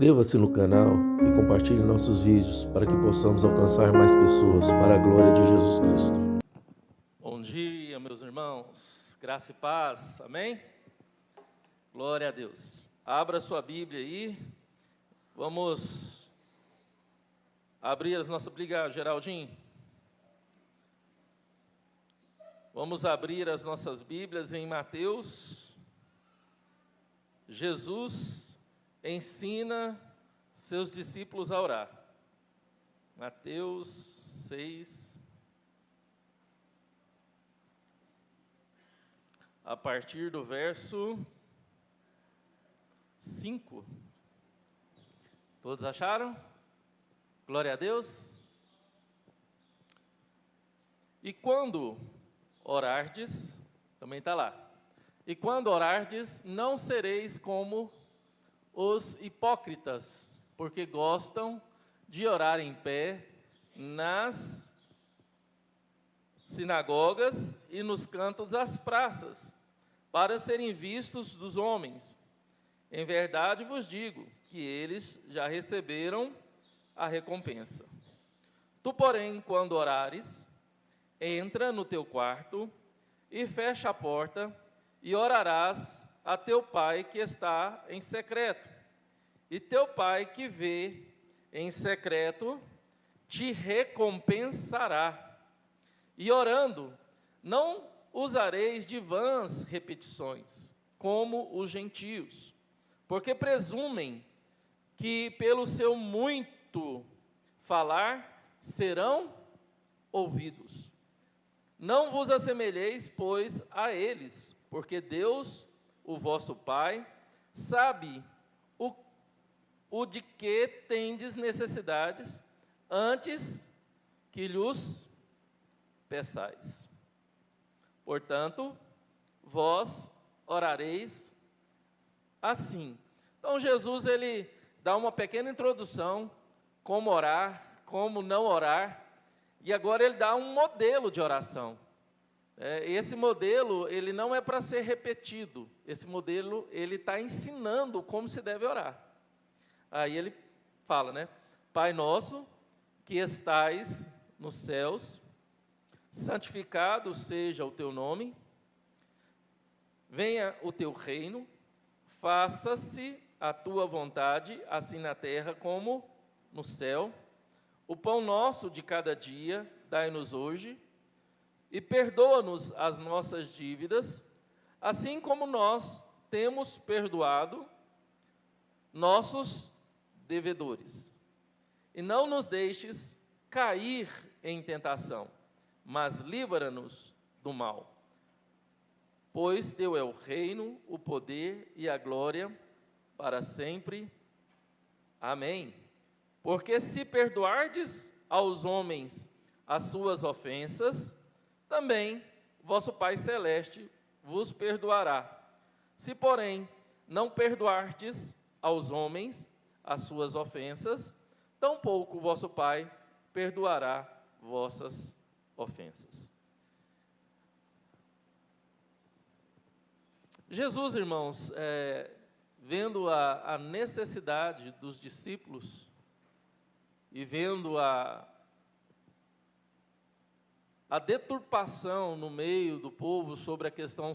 Inscreva-se no canal e compartilhe nossos vídeos para que possamos alcançar mais pessoas para a glória de Jesus Cristo. Bom dia, meus irmãos. Graça e paz. Amém? Glória a Deus. Abra sua Bíblia aí. Vamos abrir as nossas... Obrigado, Geraldinho. Vamos abrir as nossas Bíblias em Mateus. Jesus ensina seus discípulos a orar. Mateus 6, a partir do verso 5. Todos acharam? Glória a Deus. E quando orardes, também está lá. E quando orardes, não sereis como os hipócritas, porque gostam de orar em pé nas sinagogas e nos cantos das praças, para serem vistos dos homens. Em verdade vos digo que eles já receberam a recompensa. Tu, porém, quando orares, entra no teu quarto e fecha a porta e orarás a teu pai que está em secreto. E teu pai que vê em secreto te recompensará. E orando, não usareis de vãs repetições, como os gentios, porque presumem que pelo seu muito falar serão ouvidos. Não vos assemelheis, pois, a eles, porque Deus, o vosso Pai, sabe o de que tendes necessidades, antes que lhos peçais. Portanto, vós orareis assim. Então, Jesus, ele dá uma pequena introdução, como orar, como não orar, e agora ele dá um modelo de oração. Esse modelo, ele não é para ser repetido, esse modelo, ele está ensinando como se deve orar. Aí ele fala, né? Pai nosso, que estais nos céus, santificado seja o teu nome, venha o teu reino, faça-se a tua vontade, assim na terra como no céu. O pão nosso de cada dia, dai-nos hoje, e perdoa-nos as nossas dívidas, assim como nós temos perdoado nossos devedores. E não nos deixes cair em tentação, mas livra-nos do mal. Pois teu é o reino, o poder e a glória para sempre. Amém. Porque se perdoardes aos homens as suas ofensas, também vosso Pai Celeste vos perdoará. Se, porém, não perdoardes aos homens as suas ofensas, tampouco vosso Pai perdoará vossas ofensas. Jesus, irmãos, vendo a necessidade dos discípulos e vendo a deturpação no meio do povo sobre a questão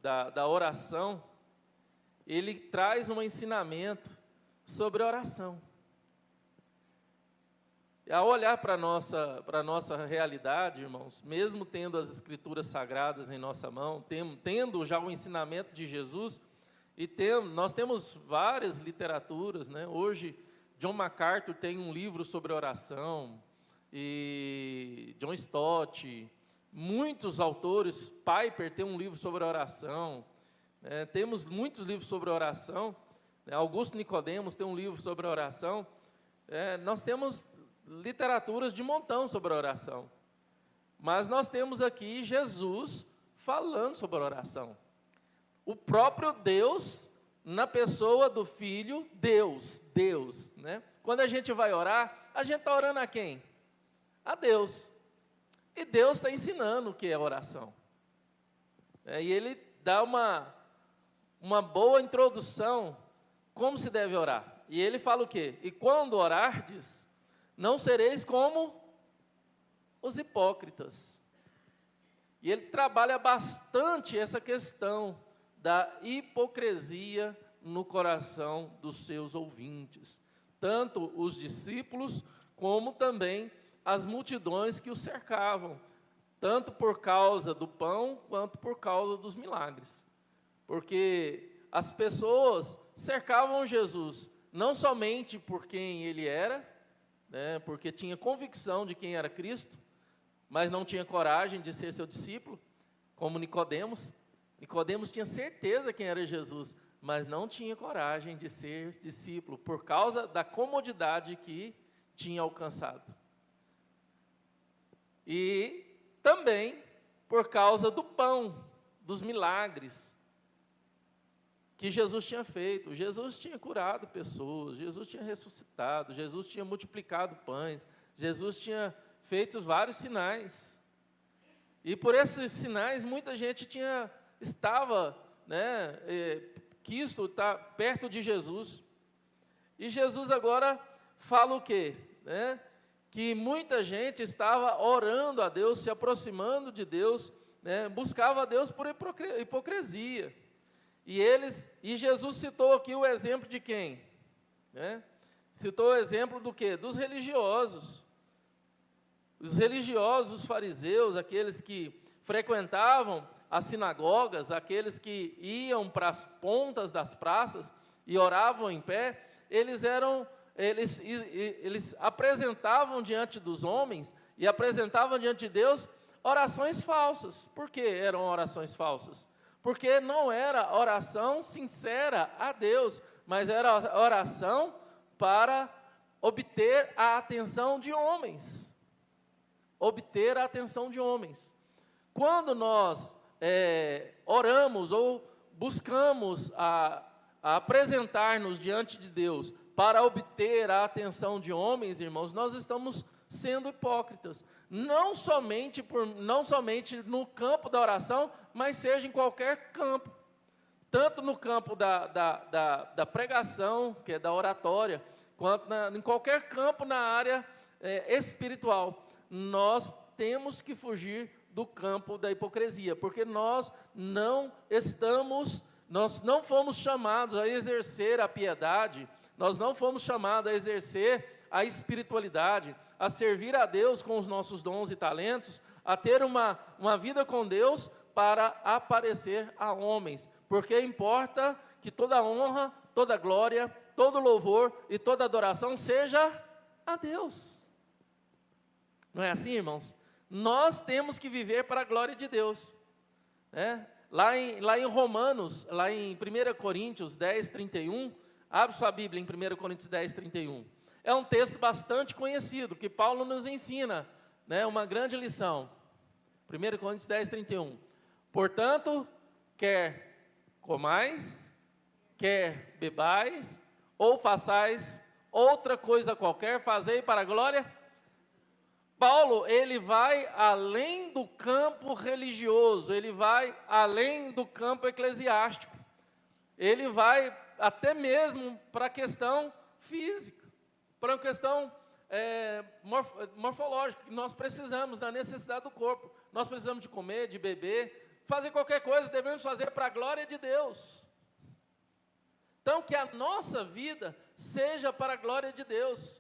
da oração, ele traz um ensinamento sobre a oração. E ao olhar para a nossa realidade, irmãos, mesmo tendo as Escrituras Sagradas em nossa mão, tendo já o ensinamento de Jesus, nós temos várias literaturas, né? Hoje, John MacArthur tem um livro sobre oração, e John Stott, muitos autores, Piper tem um livro sobre oração, temos muitos livros sobre oração, Augusto Nicodemos tem um livro sobre oração, nós temos literaturas de montão sobre a oração, mas nós temos aqui Jesus falando sobre a oração, o próprio Deus, na pessoa do Filho, Deus, né? Quando a gente vai orar, a gente está orando a quem? A Deus. E Deus está ensinando o que é oração. E Ele dá uma boa introdução como se deve orar. E ele fala o quê? E quando orardes, não sereis como os hipócritas. E ele trabalha bastante essa questão da hipocrisia no coração dos seus ouvintes, tanto os discípulos como também as multidões que o cercavam, tanto por causa do pão quanto por causa dos milagres. Porque as pessoas cercavam Jesus não somente por quem ele era, né, porque tinha convicção de quem era Cristo, mas não tinha coragem de ser seu discípulo, como Nicodemos. Nicodemos tinha certeza quem era Jesus, mas não tinha coragem de ser discípulo, por causa da comodidade que tinha alcançado. E também por causa do pão, dos milagres que Jesus tinha feito. Jesus tinha curado pessoas, Jesus tinha ressuscitado, Jesus tinha multiplicado pães, Jesus tinha feito vários sinais. E por esses sinais, muita gente estava, quis estar perto de Jesus. E Jesus agora fala o quê? Que muita gente estava orando a Deus, se aproximando de Deus, buscava a Deus por hipocrisia. E Jesus citou aqui o exemplo de quem? Citou o exemplo do quê? Dos religiosos. Os religiosos, os fariseus, aqueles que frequentavam as sinagogas, aqueles que iam para as pontas das praças e oravam em pé, eles apresentavam diante dos homens e apresentavam diante de Deus orações falsas. Por que eram orações falsas? Porque não era oração sincera a Deus, mas era oração para obter a atenção de homens. Obter a atenção de homens. Quando nós oramos ou buscamos a apresentar-nos diante de Deus para obter a atenção de homens, irmãos, nós estamos sendo hipócritas. Não somente no campo da oração, mas seja em qualquer campo. Tanto no campo da pregação, que é da oratória, quanto em qualquer campo na área espiritual. Nós temos que fugir do campo da hipocrisia, porque nós não fomos chamados a exercer a piedade, nós não fomos chamados a exercer a espiritualidade, a servir a Deus com os nossos dons e talentos, a ter uma vida com Deus para aparecer a homens, porque importa que toda honra, toda glória, todo louvor e toda adoração seja a Deus. Não é assim, irmãos? Nós temos que viver para a glória de Deus. Lá em Romanos, lá em 1 Coríntios 10, 31, abre sua Bíblia em 1 Coríntios 10, 31. É um texto bastante conhecido, que Paulo nos ensina, uma grande lição. 1 Coríntios 10, 31. Portanto, quer comais, quer bebais, ou façais outra coisa qualquer, fazei para a glória. Paulo, ele vai além do campo religioso, ele vai além do campo eclesiástico, ele vai até mesmo para a questão física, para a questão morfológica, que nós precisamos, da necessidade do corpo, nós precisamos de comer, de beber, fazer qualquer coisa, devemos fazer para a glória de Deus. Então, que a nossa vida seja para a glória de Deus.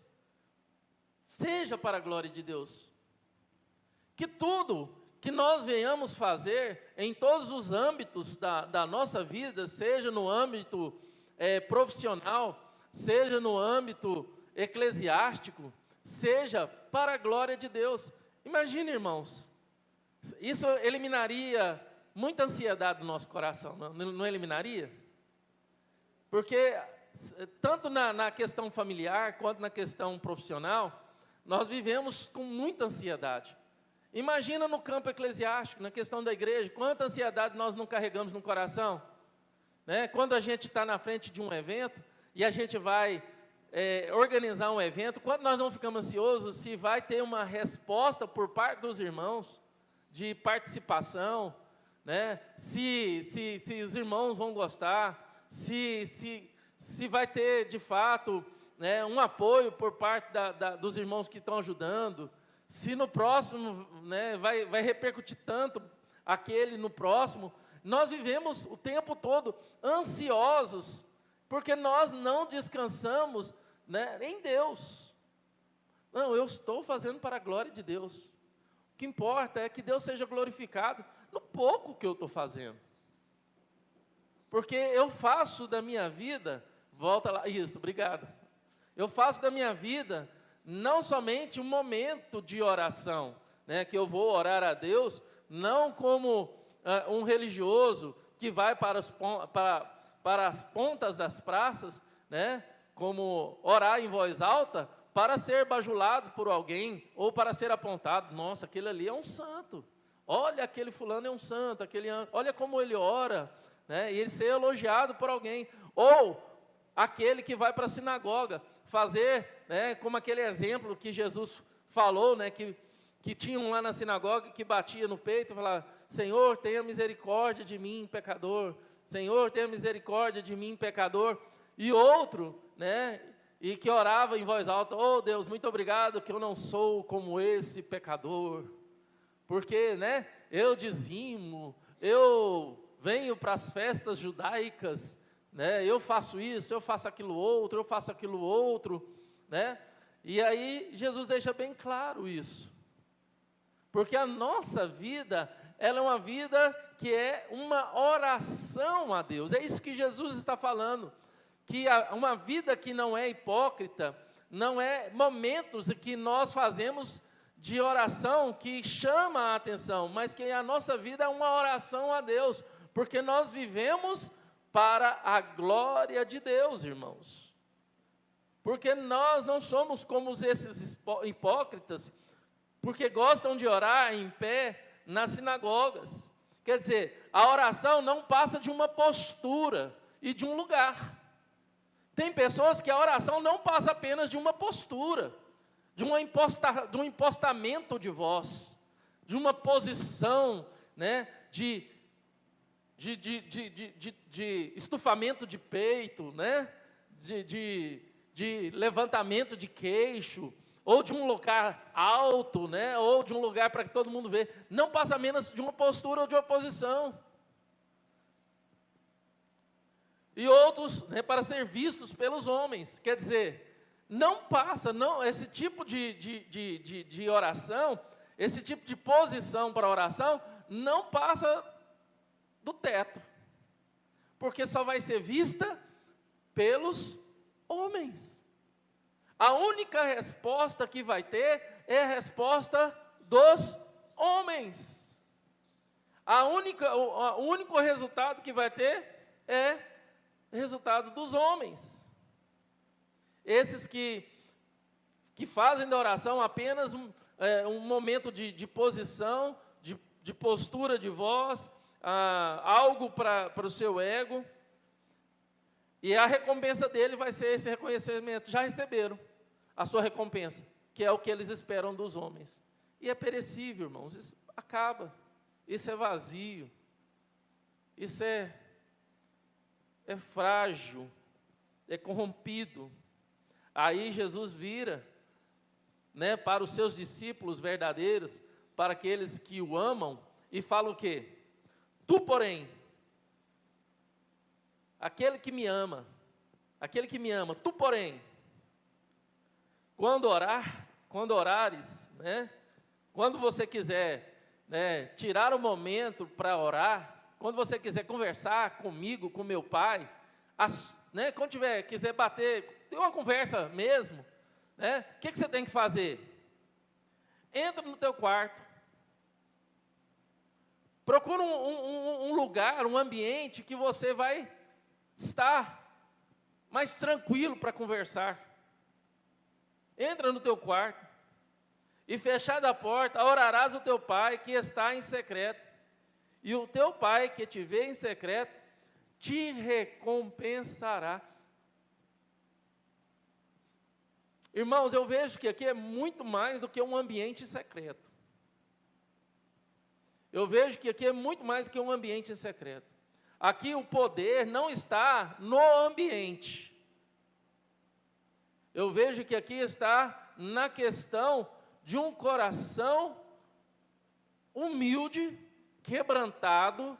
Seja para a glória de Deus. Que tudo que nós venhamos fazer em todos os âmbitos da nossa vida, seja no âmbito profissional, seja no âmbito eclesiástico, seja para a glória de Deus. Imagine, irmãos, isso eliminaria muita ansiedade do nosso coração, não eliminaria? Porque tanto na questão familiar, quanto na questão profissional, nós vivemos com muita ansiedade. Imagina no campo eclesiástico, na questão da igreja, quanta ansiedade nós não carregamos no coração. Quando a gente está na frente de um evento, e a gente vai organizar um evento, quando nós não ficamos ansiosos, se vai ter uma resposta por parte dos irmãos, de participação, se os irmãos vão gostar, se se vai ter, de fato, né, um apoio por parte dos irmãos que estão ajudando, se no próximo, né, vai repercutir tanto aquele no próximo. Nós vivemos o tempo todo ansiosos, porque nós não descansamos, né, em Deus. Não, eu estou fazendo para a glória de Deus. O que importa é que Deus seja glorificado no pouco que eu estou fazendo. Porque eu faço da minha vida, volta lá, isso, obrigado. Eu faço da minha vida não somente um momento de oração, né, que eu vou orar a Deus, não como um religioso que vai para as pontas das praças, né, como orar em voz alta, para ser bajulado por alguém, ou para ser apontado, nossa, aquele ali é um santo, olha, aquele fulano é um santo, olha como ele ora, né, e ele ser elogiado por alguém, ou aquele que vai para a sinagoga, fazer, né, como aquele exemplo que Jesus falou, né, que tinha um lá na sinagoga que batia no peito e falava, Senhor, tenha misericórdia de mim, pecador, Senhor, tenha misericórdia de mim, pecador, e outro, né, e que orava em voz alta, oh Deus, muito obrigado que eu não sou como esse pecador, porque, né, eu dizimo, eu venho para as festas judaicas, né, eu faço isso, eu faço aquilo outro, né, e aí Jesus deixa bem claro isso, porque a nossa vida, ela é uma vida que é uma oração a Deus, é isso que Jesus está falando, que uma vida que não é hipócrita, não é momentos que nós fazemos de oração que chama a atenção, mas que a nossa vida é uma oração a Deus, porque nós vivemos para a glória de Deus, irmãos. Porque nós não somos como esses hipócritas, porque gostam de orar em pé nas sinagogas. Quer dizer, a oração não passa de uma postura e de um lugar. Tem pessoas que a oração não passa apenas de uma postura, de um impostamento de voz, de uma posição, né, de estufamento de peito, né, de levantamento de queixo, ou de um lugar alto, né, ou de um lugar para que todo mundo vê. Não passa apenas de uma postura ou de uma posição. E outros, né, para ser vistos pelos homens. Quer dizer, não passa, não, esse tipo de oração, esse tipo de posição para oração, não passa do teto, porque só vai ser vista pelos homens. A única resposta que vai ter é a resposta dos homens. O único resultado que vai ter é resultado dos homens. Esses que fazem da oração apenas um momento de posição, de postura de voz, algo para o seu ego, e a recompensa dele vai ser esse reconhecimento. Já receberam a sua recompensa, que é o que eles esperam dos homens. E é perecível, irmãos, isso acaba, isso é vazio, isso é frágil, é corrompido. Aí Jesus vira, né, para os seus discípulos verdadeiros, para aqueles que o amam, e fala o quê? Tu, porém, aquele que me ama, tu, porém, quando orares, né, quando você quiser, né, tirar o momento para orar, quando você quiser conversar comigo, com meu pai, né, quando quiser bater, ter uma conversa mesmo, né, o que você tem que fazer? Entra no teu quarto, procura um lugar, um ambiente que você vai estar mais tranquilo para conversar. Entra no teu quarto e, fechada a porta, orarás o teu pai que está em secreto, e o teu pai que te vê em secreto te recompensará. Irmãos, eu vejo que aqui é muito mais do que um ambiente secreto. Eu vejo que aqui é muito mais do que um ambiente secreto. Aqui o poder não está no ambiente. Eu vejo que aqui está na questão de um coração humilde, quebrantado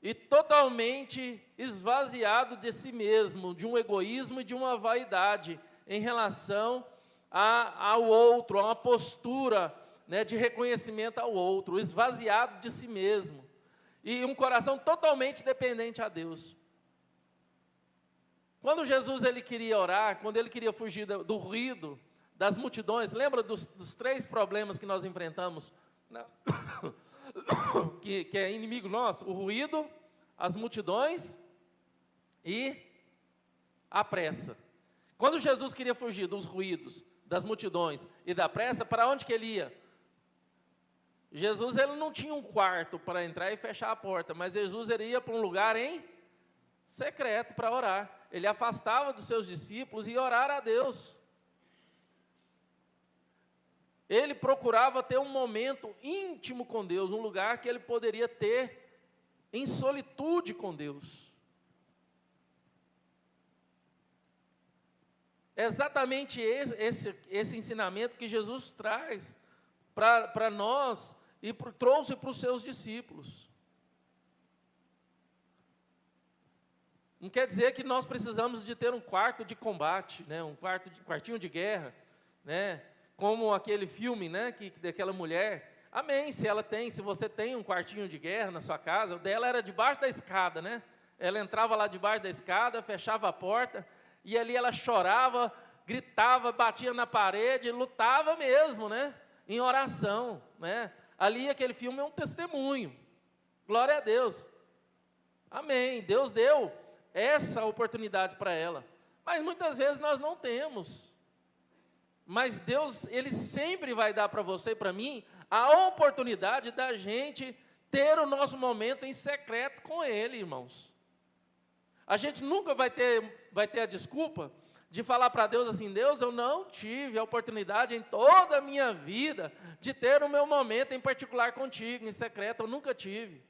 e totalmente esvaziado de si mesmo, de um egoísmo e de uma vaidade em relação ao outro, a uma postura, né, de reconhecimento ao outro, esvaziado de si mesmo, e um coração totalmente dependente a Deus. Quando Jesus ele queria orar, quando ele queria fugir do ruído, das multidões, lembra dos 3 problemas que nós enfrentamos, que é inimigo nosso? O ruído, as multidões e a pressa. Quando Jesus queria fugir dos ruídos, das multidões e da pressa, para onde que ele ia? Jesus ele não tinha um quarto para entrar e fechar a porta, mas Jesus ele ia para um lugar em secreto para orar. Ele afastava dos seus discípulos e ia orar a Deus. Ele procurava ter um momento íntimo com Deus, um lugar que ele poderia ter em solitude com Deus. É exatamente esse ensinamento que Jesus traz para nós e trouxe para os seus discípulos. Não quer dizer que nós precisamos de ter um quarto de combate, né, quartinho de guerra, né, como aquele filme, né, daquela mulher. Amém, se você tem um quartinho de guerra na sua casa, o dela era debaixo da escada, né? Ela entrava lá debaixo da escada, fechava a porta, e ali ela chorava, gritava, batia na parede, lutava mesmo, né? Em oração, né? Ali aquele filme é um testemunho. Glória a Deus. Amém. Deus deu essa oportunidade para ela. Mas muitas vezes nós não temos. Mas Deus, Ele sempre vai dar para você e para mim a oportunidade da gente ter o nosso momento em secreto com Ele, irmãos. A gente nunca vai ter a desculpa de falar para Deus assim: Deus, eu não tive a oportunidade em toda a minha vida de ter o meu momento em particular contigo, em secreto, eu nunca tive.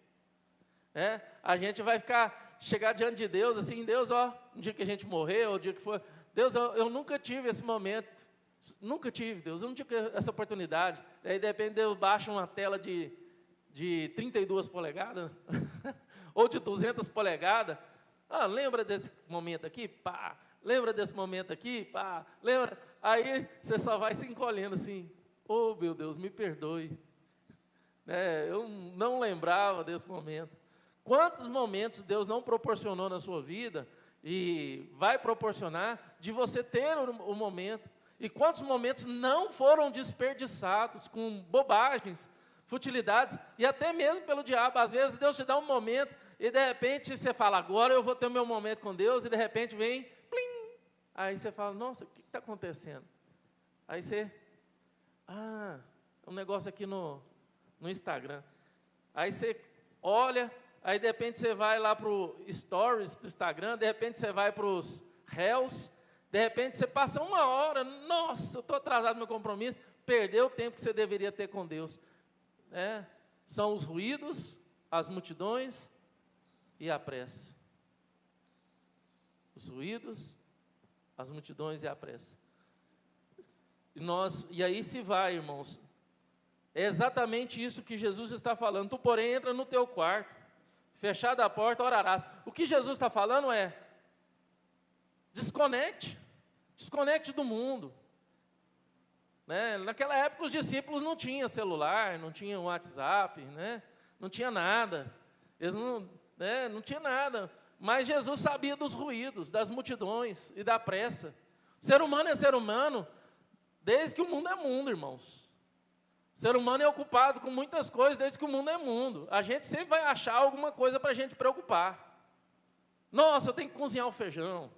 A gente vai chegar diante de Deus assim: Deus, ó, no dia que a gente morreu, o dia que for, Deus, eu nunca tive esse momento, nunca tive, Deus, eu não tive essa oportunidade. Aí de repente Deus baixa uma tela de 32 polegadas, ou de 200 polegadas, lembra desse momento aqui? Pá! Lembra desse momento aqui? Pá! Lembra? Aí você só vai se encolhendo assim: oh meu Deus, me perdoe. Eu não lembrava desse momento. Quantos momentos Deus não proporcionou na sua vida e vai proporcionar de você ter o momento? E quantos momentos não foram desperdiçados com bobagens, futilidades, e até mesmo pelo diabo? Às vezes Deus te dá um momento e de repente você fala: agora eu vou ter o meu momento com Deus, e de repente vem, plim! Aí você fala: nossa, o que está acontecendo? Aí você, um negócio aqui no Instagram. Aí você olha, aí de repente você vai lá para o Stories do Instagram, de repente você vai para os Reels, de repente você passa 1 hora, nossa, eu estou atrasado no meu compromisso, perdeu o tempo que você deveria ter com Deus. São os ruídos, as multidões e a pressa. Os ruídos, as multidões e a pressa. E aí se vai, irmãos. É exatamente isso que Jesus está falando. Tu, porém, entra no teu quarto, fechada a porta, orarás. O que Jesus está falando é: desconecte do mundo. Naquela época os discípulos não tinham celular, não tinham WhatsApp, não tinha nada. Eles não tinha nada. Mas Jesus sabia dos ruídos, das multidões e da pressa. Ser humano é ser humano desde que o mundo é mundo, irmãos. O ser humano é ocupado com muitas coisas desde que o mundo é mundo. A gente sempre vai achar alguma coisa para a gente preocupar. Nossa, eu tenho que cozinhar o feijão.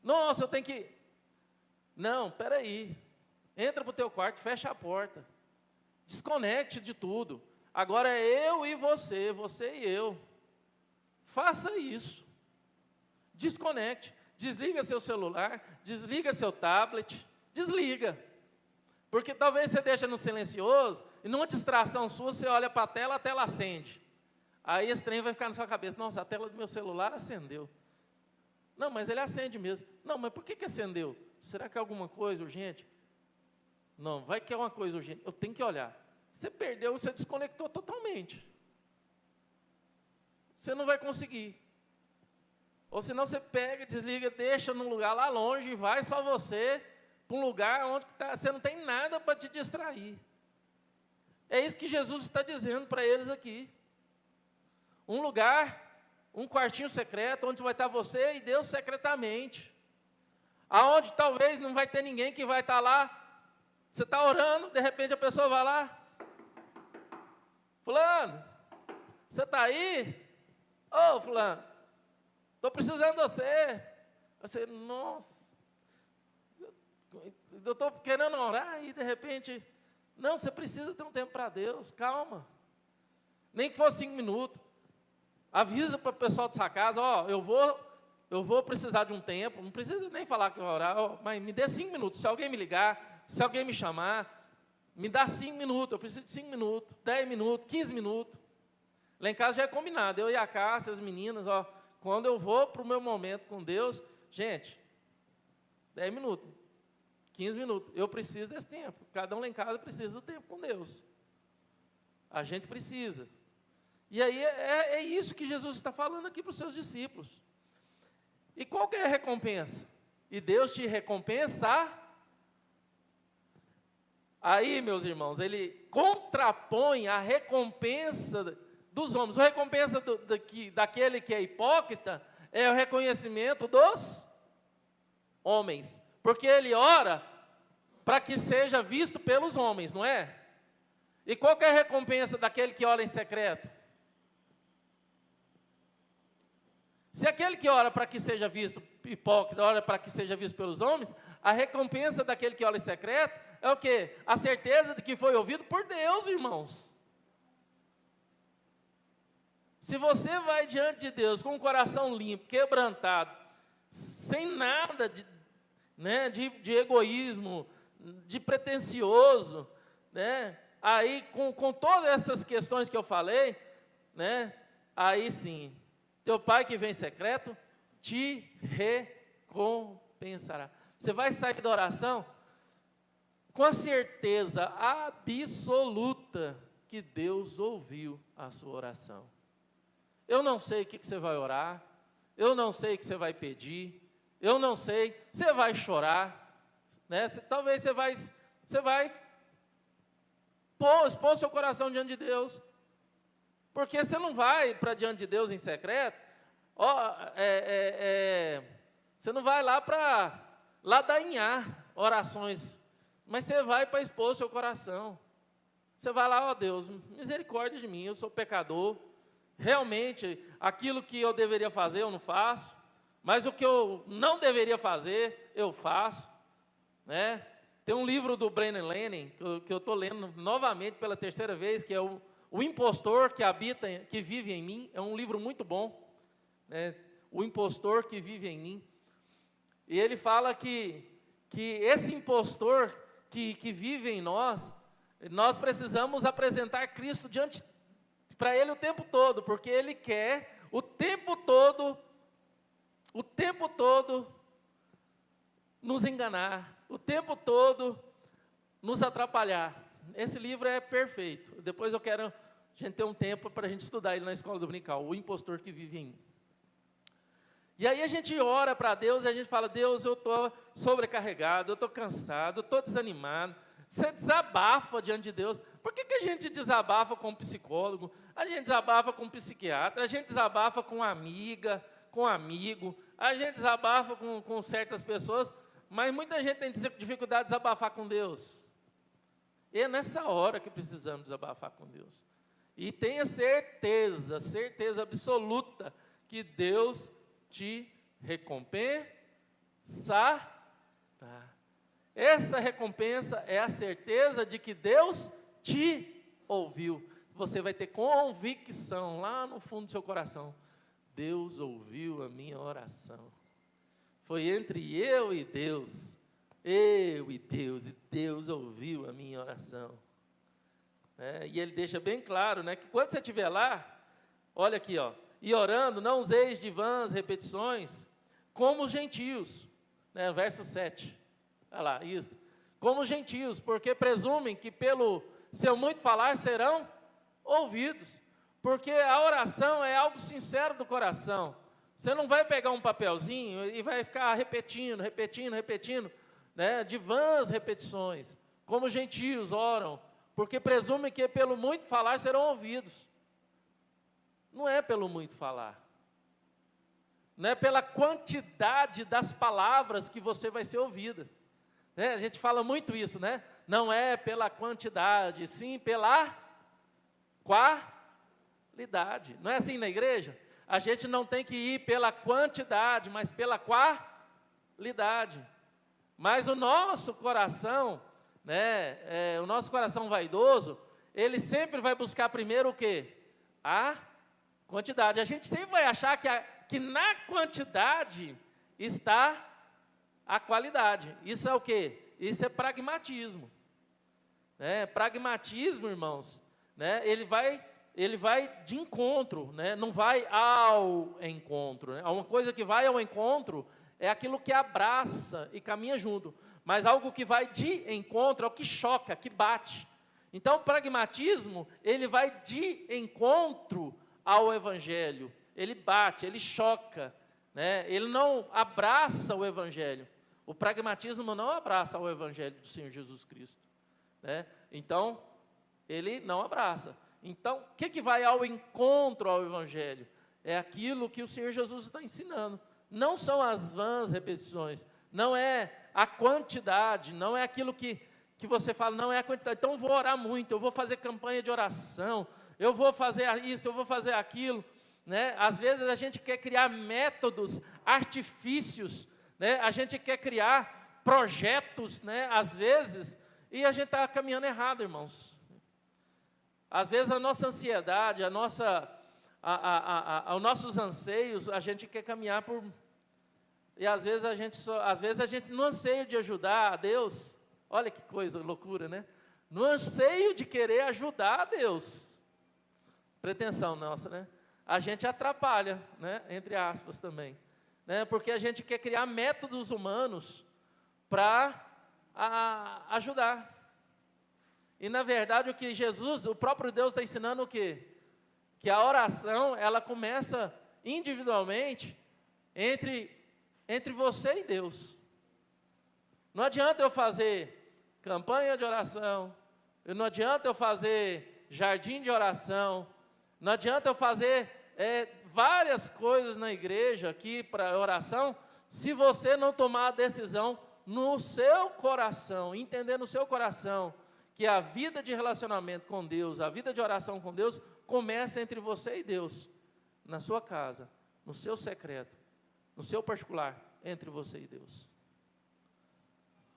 Nossa, eu tenho que... Não, peraí. Entra para o teu quarto, fecha a porta. Desconecte de tudo. Agora é eu e você e eu. Faça isso. Desconecte. Desliga seu celular, desliga seu tablet, desliga. Porque talvez você deixe no silencioso e numa distração sua você olha para a tela acende. Aí esse trem vai ficar na sua cabeça: nossa, a tela do meu celular acendeu. Não, mas ele acende mesmo. Não, mas por que acendeu? Será que é alguma coisa urgente? Não, vai que é uma coisa urgente. Eu tenho que olhar. Você perdeu, você desconectou totalmente. Você não vai conseguir. Ou senão você pega, desliga, deixa num lugar lá longe e vai só você para um lugar onde você não tem nada para te distrair. É isso que Jesus está dizendo para eles aqui. Um lugar, um quartinho secreto, onde vai estar você e Deus secretamente. Aonde talvez não vai ter ninguém que vai estar lá. Você está orando, de repente a pessoa vai lá. Fulano, você está aí? Ô, fulano, estou precisando de você. Você, nossa, eu estou querendo orar e de repente, não, você precisa ter um tempo para Deus, calma. Nem que fosse 5 minutos. Avisa para o pessoal da sua casa, ó, eu vou precisar de um tempo, não precisa nem falar que eu vou orar, ó, mas me dê 5 minutos, se alguém me ligar, se alguém me chamar, me dá 5 minutos, eu preciso de 5 minutos, 10 minutos, 15 minutos. Lá em casa já é combinado, eu e a Cássia, as meninas, ó, quando eu vou para o meu momento com Deus, gente, 10 minutos, 15 minutos, eu preciso desse tempo, cada um lá em casa precisa do tempo com Deus. A gente precisa. E aí é isso que Jesus está falando aqui para os seus discípulos. E qual que é a recompensa? E Deus te recompensa. Aí, meus irmãos, ele contrapõe a recompensa dos homens. A recompensa daquele que é hipócrita é o reconhecimento dos homens. Porque ele ora para que seja visto pelos homens, não é? E qual que é a recompensa daquele que ora em secreto? Se aquele que ora para que seja visto, hipócrita, ora para que seja visto pelos homens, a recompensa daquele que ora em secreto é o quê? A certeza de que foi ouvido por Deus, irmãos. Se você vai diante de Deus com o coração limpo, quebrantado, sem nada de egoísmo, de pretensioso, né? Aí com todas essas questões que eu falei, né? Aí sim, teu pai que vem em secreto te recompensará. Você vai sair da oração com a certeza absoluta que Deus ouviu a sua oração. Eu não sei o que você vai orar, eu não sei o que você vai pedir, eu não sei, você vai chorar, né? Talvez você vai expor seu coração diante de Deus. Porque você não vai para diante de Deus em secreto, você não vai lá para ladainhar orações, mas você vai para expor seu coração. Você vai lá, ó Deus, misericórdia de mim, eu sou pecador, realmente, aquilo que eu deveria fazer eu não faço, mas o que eu não deveria fazer, eu faço, né? Tem um livro do Brennan Manning, que eu estou lendo novamente pela 3ª vez, que é o Impostor que vive em mim. É um livro muito bom, né? O Impostor que vive em mim. E ele fala que esse impostor que vive em nós precisamos apresentar Cristo para Ele o tempo todo, porque Ele quer o tempo todo nos enganar, o tempo todo nos atrapalhar. Esse livro é perfeito. Depois eu quero a gente ter um tempo para a gente estudar ele na escola dominical, o impostor que vive em mim. E aí a gente ora para Deus e a gente fala, Deus, eu estou sobrecarregado, eu estou cansado, eu estou desanimado. Você desabafa diante de Deus. Por que a gente desabafa com um psicólogo? A gente desabafa com um psiquiatra, a gente desabafa com uma amiga, com um amigo, a gente desabafa com certas pessoas, mas muita gente tem dificuldade de desabafar com Deus. E é nessa hora que precisamos desabafar com Deus. E tenha certeza absoluta, que Deus te recompensará. Essa recompensa é a certeza de que Deus te ouviu. Você vai ter convicção lá no fundo do seu coração. Deus ouviu a minha oração. Foi entre eu e Deus. Eu e Deus ouviu a minha oração. E ele deixa bem claro, né, que quando você estiver lá, olha aqui, ó, e orando, não useis de vãs repetições, como os gentios, né, verso 7, olha lá, isso, como os gentios, porque presumem que pelo seu muito falar serão ouvidos, porque a oração é algo sincero do coração. Você não vai pegar um papelzinho e vai ficar repetindo, né, de vãs repetições, como os gentios oram, porque presumem que pelo muito falar serão ouvidos. Não é pelo muito falar, não é pela quantidade das palavras que você vai ser ouvida. A gente fala muito isso, né? Não é pela quantidade, sim pela qualidade. Não é assim na igreja? A gente não tem que ir pela quantidade, mas pela qualidade. Mas o nosso coração, né, o nosso coração vaidoso, ele sempre vai buscar primeiro o quê? A quantidade. A gente sempre vai achar que na quantidade está a qualidade. Isso é o quê? Isso é pragmatismo. Pragmatismo, irmãos, né, ele vai de encontro, né, não vai ao encontro. Né? Uma coisa que vai ao encontro é aquilo que abraça e caminha junto. Mas algo que vai de encontro é o que choca, que bate. Então, o pragmatismo, ele vai de encontro ao Evangelho. Ele bate, ele choca, né? Ele não abraça o Evangelho. O pragmatismo não abraça o Evangelho do Senhor Jesus Cristo, né? Então, ele não abraça. Então, o que vai ao encontro ao Evangelho? É aquilo que o Senhor Jesus está ensinando. Não são as vãs repetições, não é a quantidade, não é aquilo que você fala, não é a quantidade. Então, eu vou orar muito, eu vou fazer campanha de oração, eu vou fazer isso, eu vou fazer aquilo, né? Às vezes a gente quer criar métodos, artifícios, né? A gente quer criar projetos, né? Às vezes, e a gente está caminhando errado, irmãos. Às vezes a nossa ansiedade, os nossos anseios, a gente quer caminhar por... E às vezes a gente no anseio de ajudar a Deus, olha que coisa, loucura, né? No anseio de querer ajudar a Deus, pretensão nossa, né? A gente atrapalha, né? Entre aspas também, né? Porque a gente quer criar métodos humanos para ajudar. E na verdade o que Jesus, o próprio Deus está ensinando o quê? Que a oração, ela começa individualmente entre você e Deus. Não adianta eu fazer campanha de oração, não adianta eu fazer jardim de oração, não adianta eu fazer várias coisas na igreja aqui para oração, se você não tomar a decisão no seu coração, entender no seu coração, que a vida de relacionamento com Deus, a vida de oração com Deus, começa entre você e Deus, na sua casa, no seu secreto, no seu particular, entre você e Deus.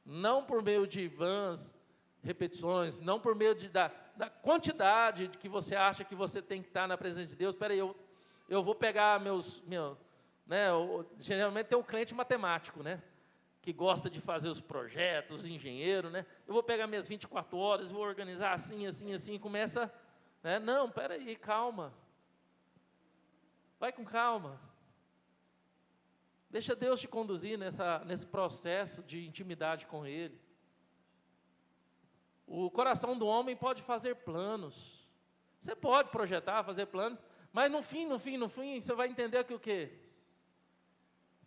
Não por meio de vãs repetições, não por meio da quantidade que você acha que você tem que estar na presença de Deus. Espera aí, eu vou pegar né, geralmente tem um crente matemático, né? Que gosta de fazer os projetos, engenheiro, né? Eu vou pegar minhas 24 horas, vou organizar assim, e começa, né? Não, espera aí, calma. Vai com calma. Deixa Deus te conduzir nesse processo de intimidade com Ele. O coração do homem pode fazer planos. Você pode projetar, fazer planos, mas no fim, você vai entender que o quê?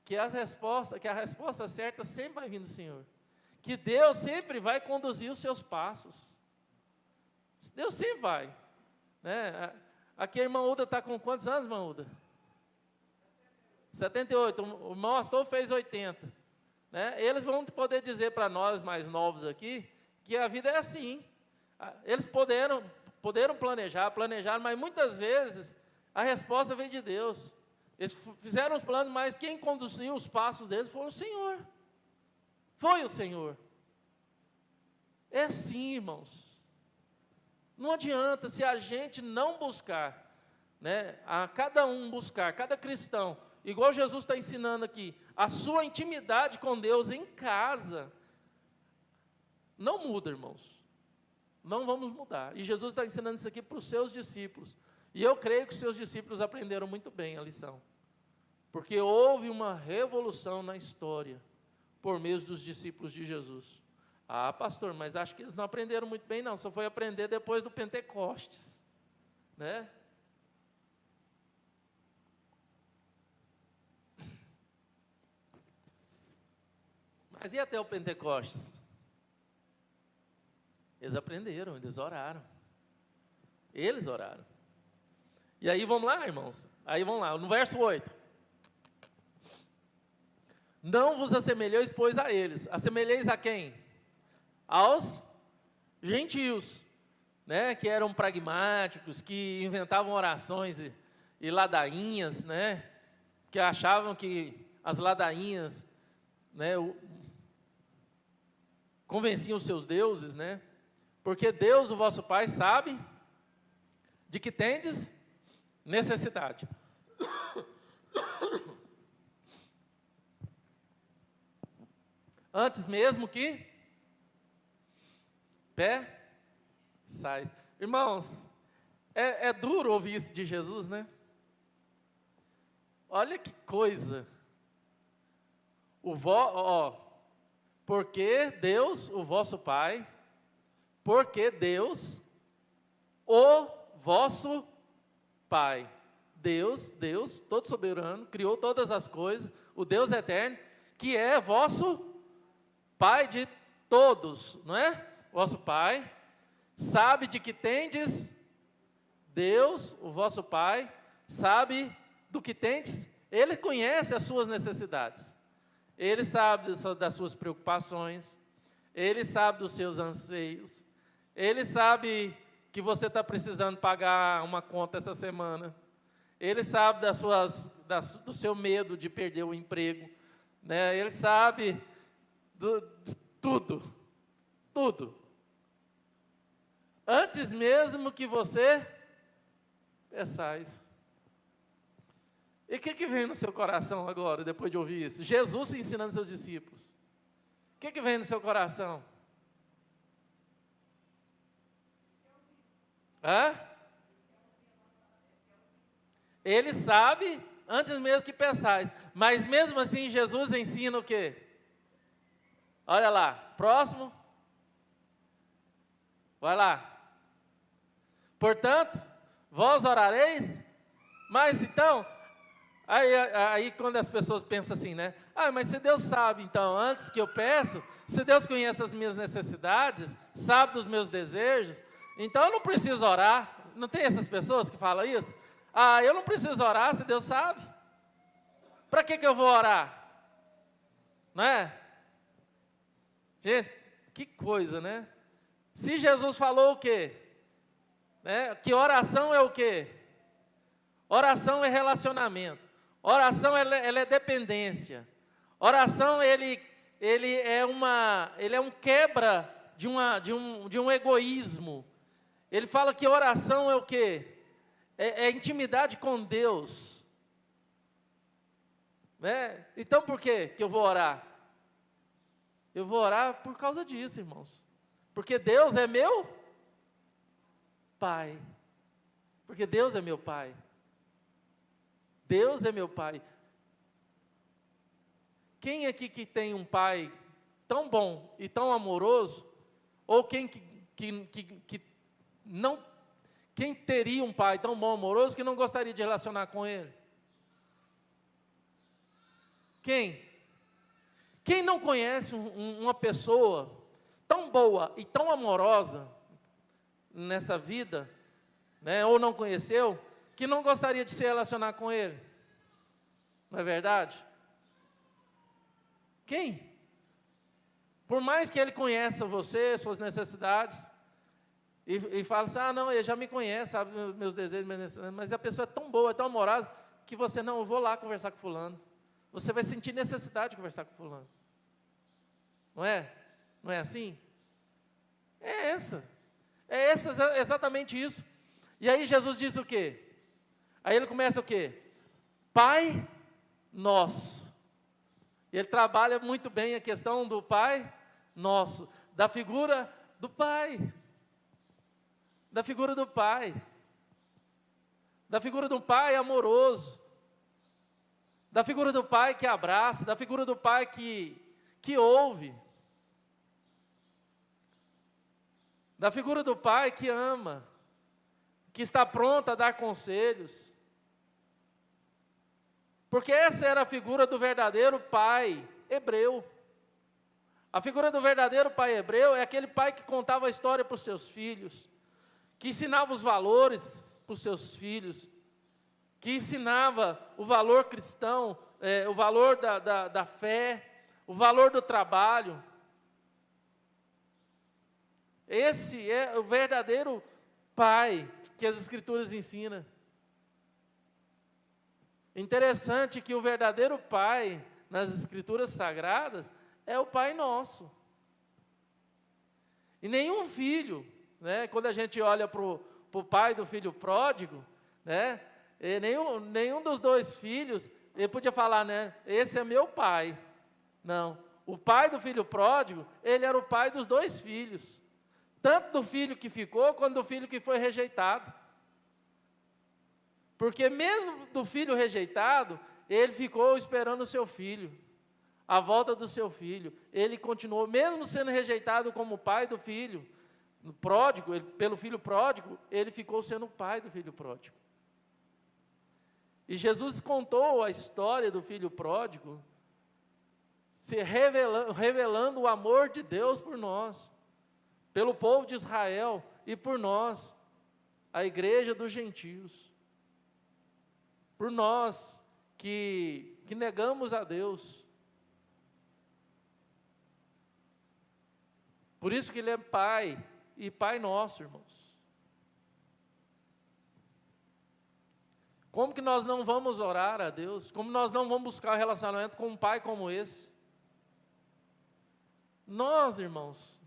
Que a resposta certa sempre vai vir do Senhor. Que Deus sempre vai conduzir os seus passos. Deus sempre vai. Né? Aqui a irmã Uda está com quantos anos, irmã Uda? 78. O irmão Astor fez 80. Né? Eles vão poder dizer para nós mais novos aqui, que a vida é assim. Eles poderam planejar, mas muitas vezes a resposta vem de Deus. Eles fizeram os planos, mas quem conduziu os passos deles foi o Senhor. Foi o Senhor. É assim, irmãos. Não adianta se a gente não buscar, né, a cada um buscar, cada cristão, igual Jesus está ensinando aqui, a sua intimidade com Deus em casa, não muda, irmãos. Não vamos mudar. E Jesus está ensinando isso aqui para os seus discípulos. E eu creio que os seus discípulos aprenderam muito bem a lição. Porque houve uma revolução na história por meio dos discípulos de Jesus. Ah, pastor, mas acho que eles não aprenderam muito bem, não. Só foi aprender depois do Pentecostes, né? Mas e até o Pentecostes? Eles aprenderam, eles oraram. Eles oraram. E aí vamos lá, irmãos. Aí vamos lá, no verso 8. Não vos assemelheis, pois, a eles. Assemelheis a quem? Aos gentios, né? Que eram pragmáticos, que inventavam orações e ladainhas, né? Que achavam que as ladainhas, né, convenciam os seus deuses, né? Porque Deus, o vosso Pai, sabe de que tendes necessidade. Antes mesmo que peçais. Irmãos, é duro ouvir isso de Jesus, né? Olha que coisa. Porque Deus, o vosso Pai, porque Deus, o vosso Pai. Deus, todo soberano, criou todas as coisas, o Deus eterno, que é vosso Pai de todos, não é? Vosso Pai, sabe de que tendes, Deus, o vosso Pai, sabe do que tendes, Ele conhece as suas necessidades, Ele sabe das suas preocupações, Ele sabe dos seus anseios, Ele sabe que você está precisando pagar uma conta essa semana, Ele sabe do seu medo de perder o emprego, né? Ele sabe de tudo. Antes mesmo que você peçais. E o que vem no seu coração agora, depois de ouvir isso? Jesus ensinando seus discípulos. O que vem no seu coração? Ele sabe, antes mesmo que pensais. Mas mesmo assim, Jesus ensina o quê? Olha lá, próximo. Vai lá. Portanto, vós orareis, mas então, aí quando as pessoas pensam assim, né? Mas se Deus sabe, então, antes que eu peço, se Deus conhece as minhas necessidades, sabe dos meus desejos, então eu não preciso orar. Não tem essas pessoas que falam isso? Eu não preciso orar se Deus sabe. Para que eu vou orar? Não é? Gente, que coisa, né? Se Jesus falou o quê? Né? Que oração é o quê? Oração é relacionamento. Oração ela é dependência. Oração ele é um quebra de um egoísmo. Ele fala que oração é o quê? É intimidade com Deus. Né? Então por quê que eu vou orar? Eu vou orar por causa disso, irmãos. Porque Deus é meu Pai. Porque Deus é meu Pai. Deus é meu Pai. Quem aqui que tem um pai tão bom e tão amoroso, ou quem teria um pai tão bom e amoroso que não gostaria de relacionar com ele? Quem não conhece uma pessoa tão boa e tão amorosa nessa vida, né, ou não conheceu, que não gostaria de se relacionar com ele? Não é verdade? Quem? Por mais que ele conheça você, suas necessidades, e fala assim, não, ele já me conhece, sabe meus desejos, minhas necessidades, mas a pessoa é tão boa, é tão amorosa, que você, não, eu vou lá conversar com fulano. Você vai sentir necessidade de conversar com fulano. Não é? Não é assim? É exatamente isso. E aí Jesus diz o quê? Aí ele começa o quê? Pai Nosso. E ele trabalha muito bem a questão do Pai Nosso, da figura do Pai. Da figura do Pai. Da figura de um Pai amoroso. da figura do pai que abraça, da figura do pai que ouve, da figura do pai que ama, que está pronto a dar conselhos. Porque essa era a figura do verdadeiro pai hebreu. A figura do verdadeiro pai hebreu é aquele pai que contava a história para os seus filhos, que ensinava os valores para os seus filhos, que ensinava o valor cristão, o valor da fé, o valor do trabalho. Esse é o verdadeiro pai que as Escrituras ensinam. Interessante que o verdadeiro pai nas Escrituras Sagradas é o Pai Nosso. E nenhum filho, né, quando a gente olha para o pai do filho pródigo, né, nenhum dos dois filhos, ele podia falar, né, esse é meu pai. Não, o pai do filho pródigo, ele era o pai dos dois filhos. Tanto do filho que ficou, quanto do filho que foi rejeitado. Porque mesmo do filho rejeitado, ele ficou esperando o seu filho, a volta do seu filho. Ele continuou, mesmo sendo rejeitado como pai do filho pródigo, pelo filho pródigo, ele ficou sendo o pai do filho pródigo. E Jesus contou a história do filho pródigo, se revelando o amor de Deus por nós, pelo povo de Israel e por nós, a igreja dos gentios. Por nós que negamos a Deus. Por isso que Ele é Pai, e Pai nosso, irmãos. Como que nós não vamos orar a Deus? Como nós não vamos buscar relacionamento com um Pai como esse? Nós, irmãos,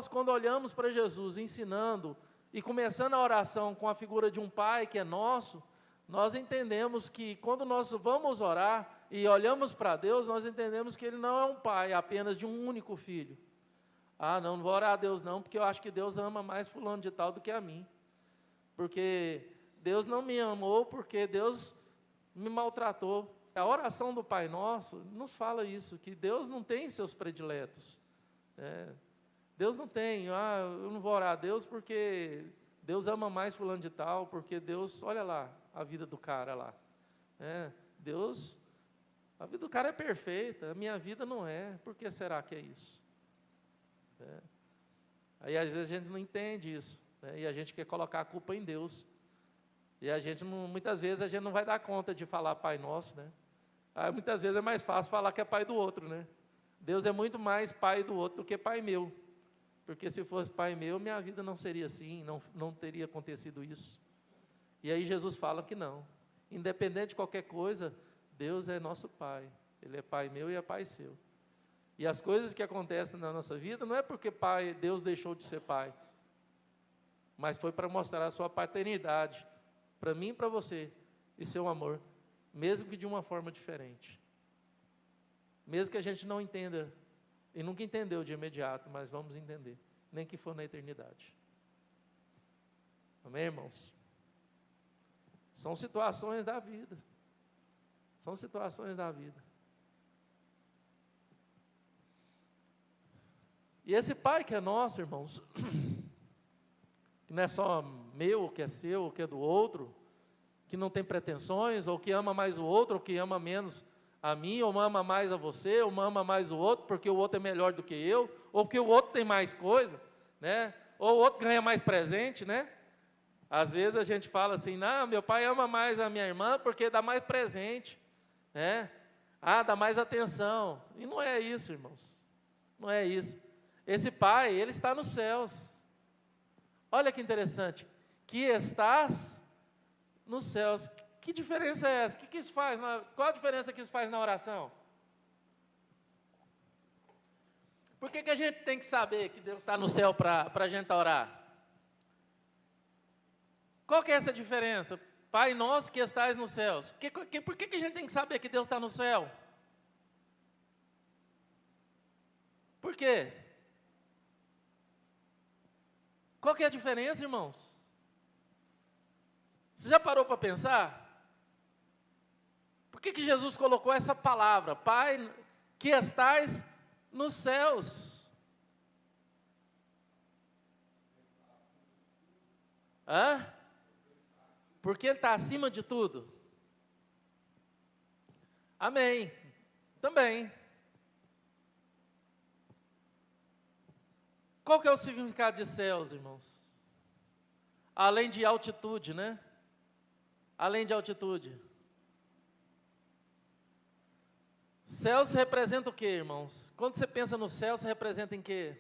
quando olhamos para Jesus ensinando e começando a oração com a figura de um Pai que é nosso, nós entendemos que quando nós vamos orar e olhamos para Deus, nós entendemos que Ele não é um pai apenas de um único filho. Ah, não vou orar a Deus não, porque eu acho que Deus ama mais fulano de tal do que a mim. Porque Deus não me amou, porque Deus me maltratou. A oração do Pai Nosso nos fala isso, que Deus não tem seus prediletos. Deus não tem, eu não vou orar a Deus porque Deus ama mais fulano de tal, porque Deus, olha lá, a vida do cara lá. Deus, a vida do cara é perfeita, a minha vida não é. Por que será que é isso? Aí às vezes a gente não entende isso, e a gente quer colocar a culpa em Deus. E a gente muitas vezes a gente não vai dar conta de falar Pai Nosso, né? Aí muitas vezes é mais fácil falar que é pai do outro, né? Deus é muito mais pai do outro do que pai meu. Porque se fosse pai meu, minha vida não seria assim, não teria acontecido isso. E aí Jesus fala que não. Independente de qualquer coisa, Deus é nosso Pai. Ele é Pai meu e é Pai seu. E as coisas que acontecem na nossa vida não é porque Deus deixou de ser Pai, mas foi para mostrar a sua paternidade, para mim e para você, e seu amor, mesmo que de uma forma diferente. Mesmo que a gente não entenda, e nunca entendeu de imediato, mas vamos entender, nem que for na eternidade. Amém, irmãos? São situações da vida. São situações da vida. E esse Pai que é nosso, irmãos, que não é só meu, que é seu, que é do outro, que não tem pretensões, ou que ama mais o outro, ou que ama menos a mim, ou ama mais a você, ou ama mais o outro, porque o outro é melhor do que eu, ou porque o outro tem mais coisa, né? Ou o outro ganha mais presente, né? Às vezes a gente fala assim, não, meu pai ama mais a minha irmã porque dá mais presente, né? Dá mais atenção. E não é isso, irmãos. Não é isso. Esse pai, ele está nos céus. Olha que interessante. Que estás nos céus. Que diferença é essa? Que isso faz? Qual a diferença que isso faz na oração? Por que a gente tem que saber que Deus está no céu para a gente orar? Qual que é essa diferença? Pai nosso que estais nos céus. Por que a gente tem que saber que Deus está no céu? Por quê? Qual que é a diferença, irmãos? Você já parou para pensar? Por que Jesus colocou essa palavra? Pai, que estais nos céus. Hã? Porque Ele está acima de tudo. Amém. Também. Qual que é o significado de céus, irmãos? Além de altitude, né? Além de altitude. Céus representa o quê, irmãos? Quando você pensa no céu, você representa em quê?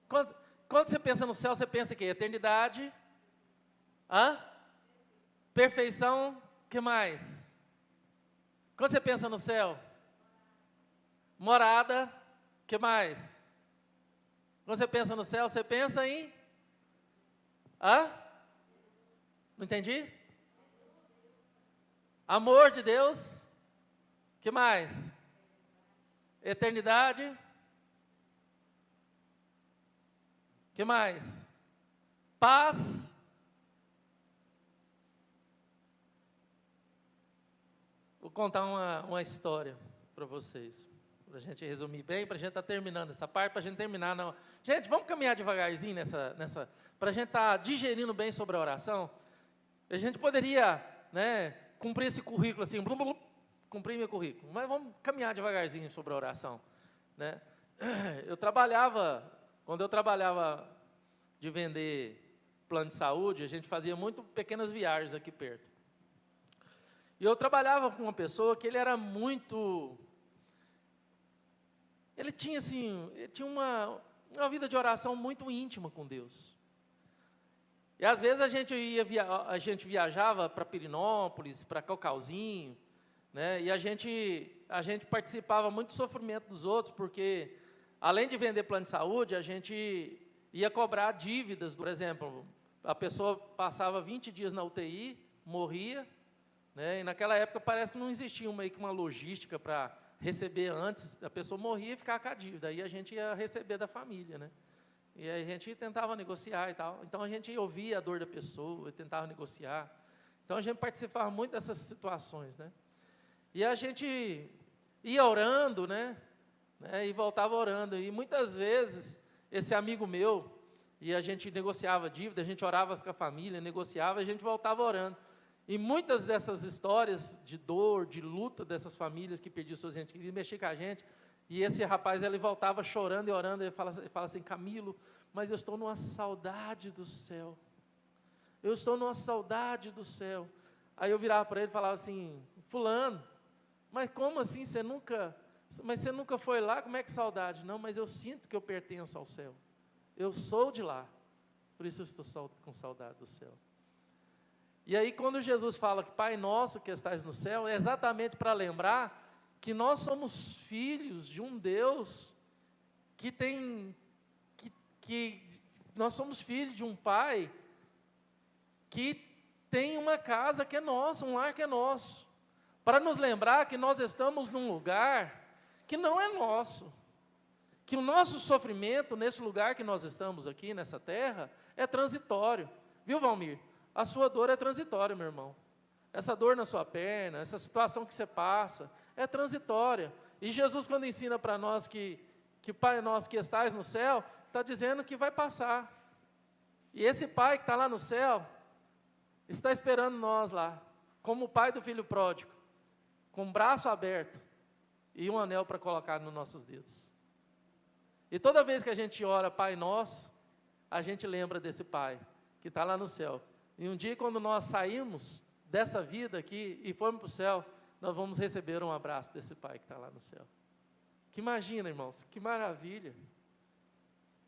Quando você pensa no céu, você pensa em quê? Eternidade. Hã? Perfeição. O que mais? Quando você pensa no céu? Morada. O que mais? Quando você pensa no céu, você pensa em... Hã? Não entendi? Amor de Deus. O que mais? Eternidade. O que mais? Paz. Vou contar uma história para vocês, para a gente resumir bem, para a gente estar terminando essa parte, para a gente terminar. Não. Gente, vamos caminhar devagarzinho para a gente estar digerindo bem sobre a oração. A gente poderia, né, cumprir esse currículo assim, cumprir meu currículo, mas vamos caminhar devagarzinho sobre a oração, né? Quando eu trabalhava de vender plano de saúde, a gente fazia muito pequenas viagens aqui perto. E eu trabalhava com uma pessoa que ele tinha uma vida de oração muito íntima com Deus. E às vezes a gente viajava para Pirinópolis, para Caucalzinho, né? E a gente participava muito do sofrimento dos outros, porque além de vender plano de saúde, a gente ia cobrar dívidas. Por exemplo, a pessoa passava 20 dias na UTI, morria, né? E naquela época parece que não existia meio que uma logística para receber antes, a pessoa morria e ficava com a dívida, aí a gente ia receber da família, né? E aí a gente tentava negociar e tal, então a gente ouvia a dor da pessoa, tentava negociar, então a gente participava muito dessas situações, né? E a gente ia orando, né? E voltava orando, e muitas vezes, esse amigo meu, e a gente negociava dívida, a gente orava com a família, negociava, a gente voltava orando. E muitas dessas histórias de dor, de luta dessas famílias que perdiam seus entes queridos, mexia com a gente, e esse rapaz, ele voltava chorando e orando, ele fala assim, Camilo, mas eu estou numa saudade do céu, eu estou numa saudade do céu. Aí eu virava para ele e falava assim, fulano, mas como assim, você nunca foi lá, como é que saudade? Não, mas eu sinto que eu pertenço ao céu, eu sou de lá, por isso eu estou com saudade do céu. E aí quando Jesus fala que Pai nosso que estais no céu, é exatamente para lembrar que nós somos filhos de um Deus nós somos filhos de um Pai que tem uma casa que é nossa, um lar que é nosso, para nos lembrar que nós estamos num lugar que não é nosso, que o nosso sofrimento nesse lugar que nós estamos aqui, nessa terra, é transitório, viu, Valmir? A sua dor é transitória, meu irmão. Essa dor na sua perna, essa situação que você passa, é transitória. E Jesus, quando ensina para nós que Pai nosso que estais no céu, está dizendo que vai passar. E esse Pai que está lá no céu, está esperando nós lá, como o Pai do filho pródigo, com o braço aberto e um anel para colocar nos nossos dedos. E toda vez que a gente ora Pai Nosso, a gente lembra desse Pai que está lá no céu. E um dia, quando nós sairmos dessa vida aqui e formos para o céu, nós vamos receber um abraço desse Pai que está lá no céu. Que imagina, irmãos, que maravilha.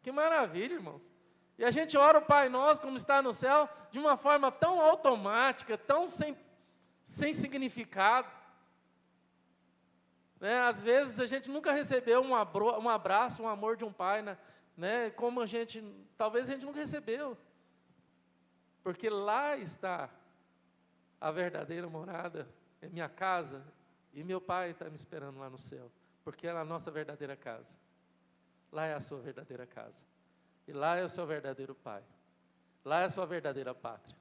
Que maravilha, irmãos. E a gente ora o Pai Nosso, como está no céu, de uma forma tão automática, tão sem significado. Às vezes a gente nunca recebeu um abraço, um amor de um pai, né? Como talvez a gente nunca recebeu. Porque lá está a verdadeira morada, é minha casa, e meu Pai está me esperando lá no céu, porque é a nossa verdadeira casa. Lá é a sua verdadeira casa, e lá é o seu verdadeiro Pai, lá é a sua verdadeira pátria.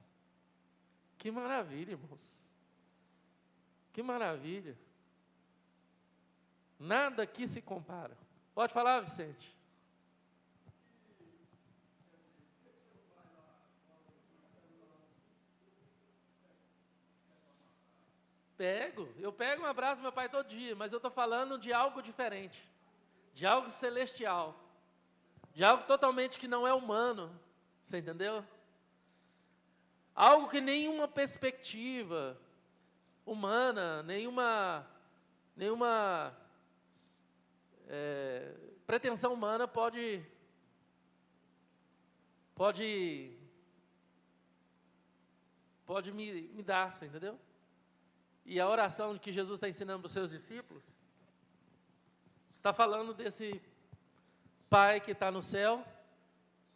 Que maravilha, irmãos! Que maravilha. Nada aqui se compara. Pode falar, Vicente. Eu pego um abraço do meu pai todo dia, mas eu estou falando de algo diferente, de algo celestial, de algo totalmente que não é humano, você entendeu? Algo que nenhuma perspectiva humana, nenhuma pretensão humana pode me dar, você entendeu? E a oração que Jesus está ensinando para os seus discípulos, está falando desse Pai que está no céu,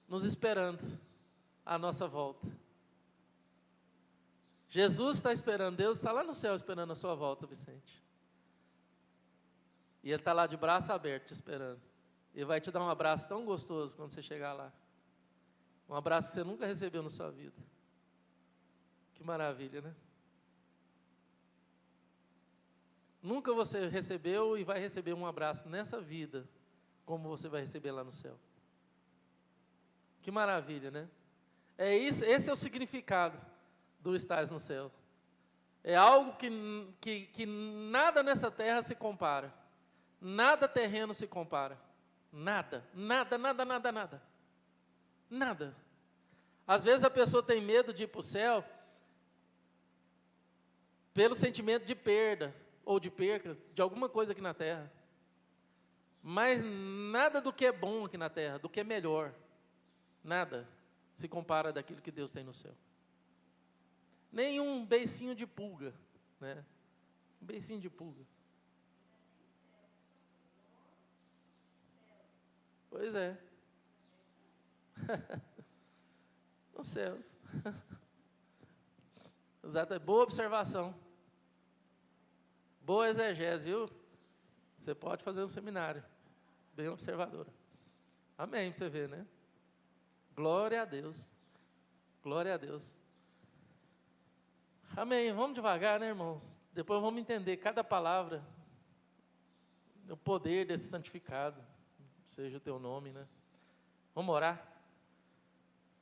nos esperando a nossa volta. Jesus está esperando, Deus está lá no céu esperando a sua volta, Vicente. E Ele está lá de braço aberto te esperando. Ele vai te dar um abraço tão gostoso quando você chegar lá. Um abraço que você nunca recebeu na sua vida. Que maravilha, né? Nunca você recebeu e vai receber um abraço nessa vida, como você vai receber lá no céu. Que maravilha, né? Esse é o significado do estar no céu. É algo que nada nessa terra se compara. Nada terreno se compara. Nada. Às vezes a pessoa tem medo de ir para o céu pelo sentimento de perda ou de perca de alguma coisa aqui na terra. Mas nada do que é bom aqui na terra, do que é melhor, nada se compara daquilo que Deus tem no céu. Nenhum beicinho de pulga, né? Um beicinho de pulga. Pois é. Nos céus. Exato, boa observação. Boa exegese, viu? Você pode fazer um seminário. Bem observadora. Amém, pra você ver, né? Glória a Deus. Glória a Deus. Amém. Vamos devagar, né, irmãos? Depois vamos entender cada palavra. O poder desse santificado. Seja o teu nome, né? Vamos orar?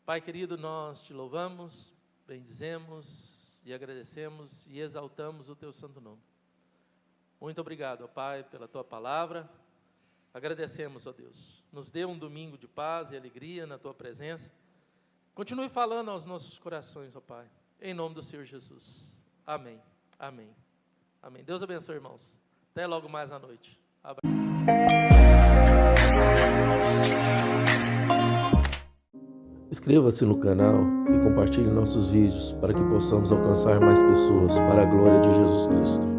Pai querido, nós te louvamos, bendizemos e agradecemos e exaltamos o teu santo nome. Muito obrigado, ó Pai, pela tua palavra. Agradecemos, ó Deus. Nos dê um domingo de paz e alegria na tua presença. Continue falando aos nossos corações, ó Pai. Em nome do Senhor Jesus. Amém. Amém. Amém. Deus abençoe, irmãos. Até logo mais à noite. Abraço. Inscreva-se no canal e compartilhe nossos vídeos para que possamos alcançar mais pessoas para a glória de Jesus Cristo.